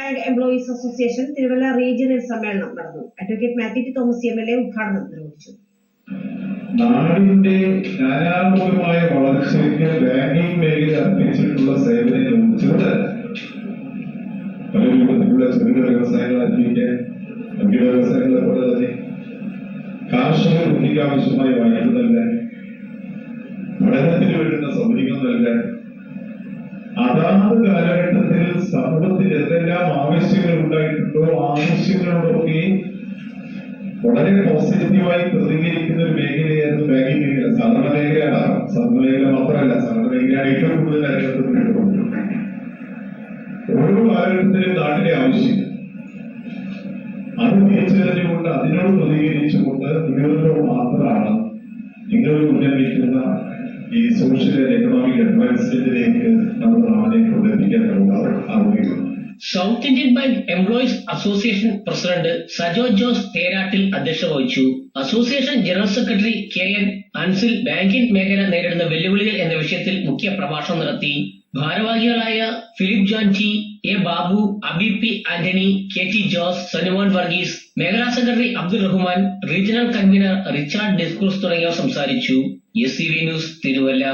Bank employees association Thiruvalla regional സമ്മേളനം നടന്നു. Advocate Mathew T Thomas MLA ഉദ്ഘാടനം നിർവഹിച്ചു. നാടിന്റെ നാനാത്മകമായ വളർച്ചയ്ക്ക് ബാങ്കിംഗ് മേഖല അർപ്പിച്ചിട്ടുള്ള സേവനങ്ങൾ പല രൂപത്തിലുള്ള ചെറുകിട വ്യവസായങ്ങൾ ആരംഭിക്കാൻ വൻകിട വ്യവസായങ്ങളെ പോലെ തന്നെ കാർഷിക വൃത്തിക്ക് ആവശ്യമായ വായ്പ നൽകാൻ, പഠനത്തിന് വേണ്ടുന്ന സൗകര്യങ്ങൾ നൽകാൻ, അതാത് കാലഘട്ടത്തിൽ സമൂഹത്തിൽ എന്തെല്ലാം ആവശ്യങ്ങൾ ഉണ്ടായിട്ടുണ്ടോ ആവശ്യങ്ങളോടൊക്കെ വളരെ പോസിറ്റീവായി പ്രതികരിക്കുന്ന ഒരു മേഖലയായിരുന്നു ബാങ്കിംഗ് മേഖല. സഹകരണ മേഖലയാണ്. സഹകരണ മേഖല മാത്രമല്ല, സഹകരണ മേഖലയാണ് ഏറ്റവും കൂടുതൽ രംഗത്തുകൊണ്ടിട്ടുള്ളത്. ഓരോ കാലഘട്ടത്തിലും നാടിന്റെ ആവശ്യം അത് തിരിച്ചറിഞ്ഞുകൊണ്ട് അതിനോട് പ്രതികരിച്ചുകൊണ്ട് മുന്നോട്ട് മാത്രമാണ് നിങ്ങൾ ഉന്നയിക്കുന്ന ഈ സോഷ്യൽ ആൻഡ് എക്കണോമിക് അഡ്വാൻസ്മെന്റിലേക്ക് നമ്മൾ നാടിനെ കൊണ്ടെത്തിക്കാൻ ആഗ്രഹിക്കുന്നു. South Indian bank employees association president Sajo Jose Therattil അധ്യക്ഷത വഹിച്ചു. Association general secretary KN Ansil banking മേഖല നേരിടുന്ന വെല്ലുവിളികൾ എന്ന വിഷയത്തിൽ മുഖ്യ പ്രഭാഷണം നടത്തി. ഭാരവാഹികളായ Philip John T, A Babu, Abi P Antony, KT Jose, Sanumon Varghese, മേഖലാ സെക്രട്ടറി അബ്ദുൾ റഹ്മാൻ, റീജിയണൽ കൺവീനർ റിച്ചാർഡ് ഡിസ്ക്രൂസ് തുടങ്ങിയവർ സംസാരിച്ചു. SCV news Thiruvalla.